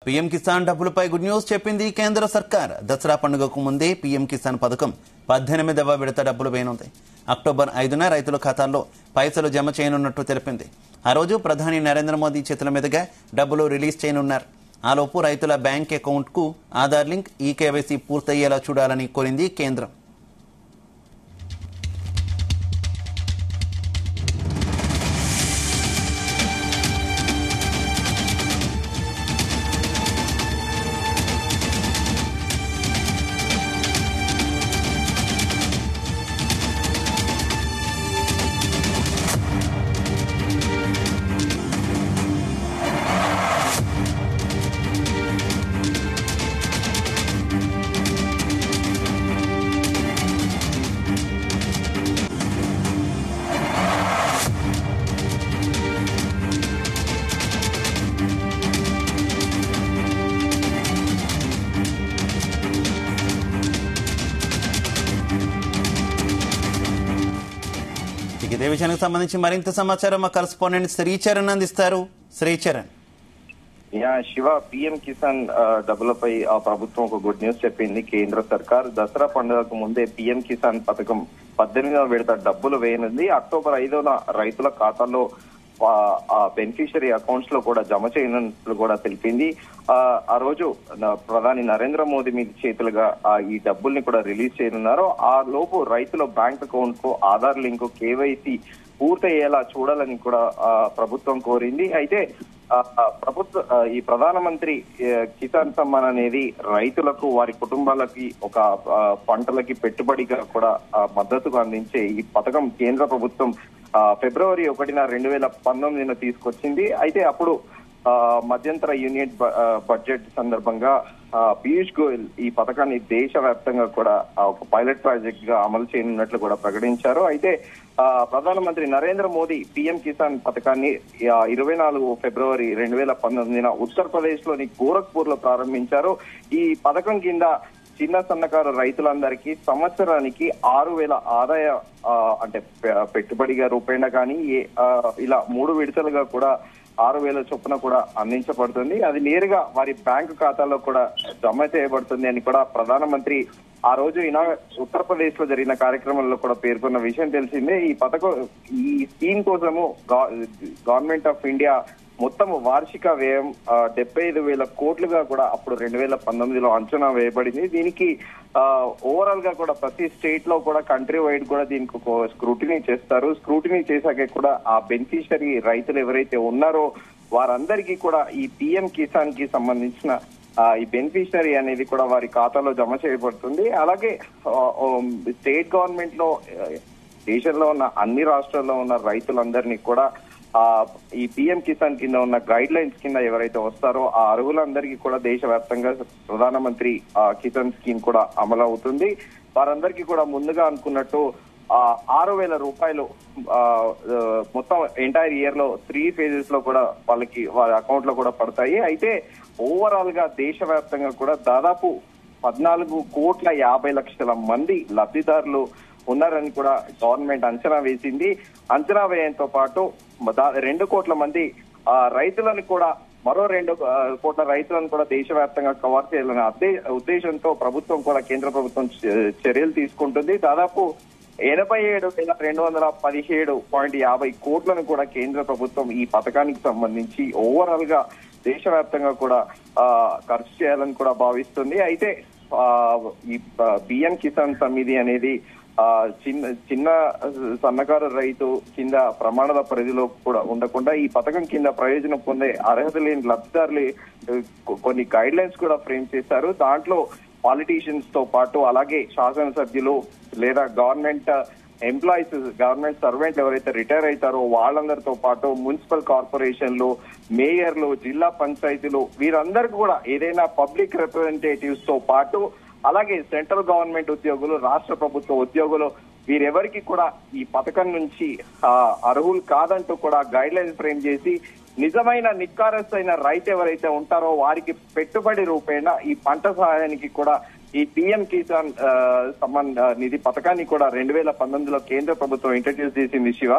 PM Kisan డబ్బులపై good news చెప్పింది కేంద్ర సర్కార్. దసరా పండుగకు ముందే పీఎం కిసాన్ పథకం 18వ విడత డబ్బులు వేయనుంది. అక్టోబర్ 5న రైతుల ఖాతాల్లో పైసలు జమ చేయనున్నట్టు తెలిపింది. ఆ రోజు ప్రధాని నరేంద్ర మోదీ చేతుల మీదుగా డబ్బులు రిలీజ్ చేయనున్నారు. ఆలోపు రైతుల బ్యాంక్ అకౌంట్కు ఆధార్ లింక్, ఈకేవైసీ పూర్తయ్యేలా చూడాలని కోరింది కేంద్రం. ఇదే విషయానికి సంబంధించి మరింత సమాచారం మా కరెస్పాండెంట్ శ్రీచరణ్ అందిస్తారు. శ్రీచరణ్. శివ, పీఎం కిసాన్ డబ్బులపై ప్రభుత్వం ఒక గుడ్ న్యూస్ చెప్పింది. కేంద్ర సర్కార్ దసరా పండుగకు ముందే పీఎం కిసాన్ పథకం 18వ విడత డబ్బులు వేయనుంది. అక్టోబర్ 5న రైతుల ఖాతాల్లో బెనిఫిషియరీ అకౌంట్స్ లో కూడా జమ చేయనున్నట్లు కూడా తెలిపింది. ఆ రోజు ప్రధాని నరేంద్ర మోదీ మీద చేతులుగా ఈ డబ్బుల్ని కూడా రిలీజ్ చేయనున్నారు. ఆ లోపు రైతుల బ్యాంక్ అకౌంట్ కు ఆధార్ లింక్, కేవైసీ పూర్తయ్యేలా చూడాలని కూడా ప్రభుత్వం కోరింది. అయితే ఈ ప్రధానమంత్రి కిసాన్ సమ్మాన్ అనేది రైతులకు, వారి కుటుంబాలకి, ఒక పంటలకి పెట్టుబడిగా కూడా మద్దతుగా అందించే ఈ పథకం కేంద్ర ప్రభుత్వం ఫిబ్రవరి 1న 2019 తీసుకొచ్చింది. అయితే అప్పుడు మధ్యంతర యూనియన్ బడ్జెట్ సందర్భంగా పీయూష్ గోయల్ ఈ పథకాన్ని దేశవ్యాప్తంగా కూడా ఒక పైలట్ ప్రాజెక్ట్ గా అమలు చేయనున్నట్లు కూడా ప్రకటించారు. అయితే ప్రధానమంత్రి నరేంద్ర మోదీ పీఎం కిసాన్ పథకాన్ని 24 ఫిబ్రవరి 2019 ఉత్తరప్రదేశ్ లోని గోరఖ్పూర్ లో ప్రారంభించారు. ఈ పథకం కింద చిన్న సన్నకారు రైతులందరికీ సంవత్సరానికి 6,000 ఆదాయ అంటే పెట్టుబడిగా రూపేణా కానీ ఇలా 3 విడతలుగా కూడా 6,000 చొప్పున కూడా అందించబడుతుంది. అది నేరుగా వారి బ్యాంకు ఖాతాలో కూడా జమ చేయబడుతుంది అని కూడా ప్రధానమంత్రి ఆ రోజు ఉత్తరప్రదేశ్ లో జరిగిన కార్యక్రమంలో కూడా పేర్కొన్న విషయం తెలిసిందే. ఈ పథకం, ఈ స్కీమ్ కోసము గవర్నమెంట్ ఆఫ్ ఇండియా మొత్తం వార్షిక వ్యయం 75,000 కోట్లుగా కూడా అప్పుడు 2019లో అంచనా వేయబడింది. దీనికి ఓవరాల్ గా కూడా ప్రతి స్టేట్ లో కూడా కంట్రీ వైడ్ కూడా దీనికి స్క్రూటినీ చేస్తారు. స్క్రూటినీ చేశాక కూడా ఆ బెనిఫిషియరీ రైతులు ఎవరైతే ఉన్నారో వారందరికీ కూడా ఈ పీఎం కిసాన్ కి సంబంధించిన ఈ బెనిఫిషియరీ అనేది కూడా వారి ఖాతాలో జమ చేయబడుతుంది. అలాగే స్టేట్ గవర్నమెంట్ లో దేశంలో ఉన్న అన్ని రాష్ట్రాల్లో ఉన్న రైతులందరినీ కూడా ఈ పీఎం కిసాన్ కింద ఉన్న గైడ్ లైన్స్ కింద ఎవరైతే వస్తారో ఆ అర్హులందరికీ కూడా దేశవ్యాప్తంగా ప్రధానమంత్రి కిసాన్ స్కీమ్ కూడా అమలు అవుతుంది. వారందరికీ కూడా ముందుగా అనుకున్నట్టు 6,000 రూపాయలు మొత్తం ఎంటైర్ ఇయర్ లో 3 phases లో కూడా వాళ్ళకి వారి అకౌంట్ లో కూడా పడతాయి. అయితే ఓవరాల్ గా దేశవ్యాప్తంగా కూడా దాదాపు 14,50,00,000 మంది లబ్ధిదారులు ఉన్నారని కూడా గవర్నమెంట్ అంచనా వేసింది. అంచనా వేయడంతో పాటు 2 కోట్ల మంది రైతులను కూడా, మరో 2 కోట్ల రైతులను కూడా దేశవ్యాప్తంగా కవర్ చేయాలనే ఉద్దేశంతో ప్రభుత్వం కూడా, కేంద్ర ప్రభుత్వం చర్యలు తీసుకుంటుంది. దాదాపు 87,217.50 కోట్లను కూడా కేంద్ర ప్రభుత్వం ఈ పథకానికి సంబంధించి ఓవరాల్ గా దేశవ్యాప్తంగా కూడా ఖర్చు చేయాలని కూడా భావిస్తుంది. అయితే ఈ పీఎం కిసాన్ సమితి అనేది చిన్న సన్నకారు రైతు కింద ప్రమాణాల పరిధిలో కూడా ఉండకుండా ఈ పథకం కింద ప్రయోజనం పొందే అర్హత లేని లబ్ధిదారులు కొన్ని గైడ్ లైన్స్ కూడా ఫ్రేమ్ చేశారు. దాంట్లో పాలిటీషియన్స్ తో పాటు అలాగే శాసనసభ్యులు లేదా గవర్నమెంట్ ఎంప్లాయీస్, గవర్నమెంట్ సర్వెంట్లు ఎవరైతే రిటైర్ అవుతారో వాళ్ళందరితో పాటు మున్సిపల్ కార్పొరేషన్లు, మేయర్లు, జిల్లా పంచాయతీలు, వీరందరికీ కూడా ఏదైనా పబ్లిక్ రిప్రజెంటేటివ్స్ తో పాటు అలాగే సెంట్రల్ గవర్నమెంట్ ఉద్యోగులు, రాష్ట్ర ప్రభుత్వ ఉద్యోగులు, వీరెవరికి కూడా ఈ పథకం నుంచి అర్హులు కాదంటూ కూడా గైడ్ లైన్స్ ఫ్రేమ్ చేసి నిజమైన నిక్కారస్తైన రైతు ఎవరైతే ఉంటారో వారికి పెట్టుబడి రూపేణ ఈ పంట సహాయానికి కూడా ఈ పీఎం కిసాన్ సమ్మాన్ నిధి పథకాన్ని కూడా 2019లో కేంద్ర ప్రభుత్వం ఇంట్రడ్యూస్ చేసింది. శివ.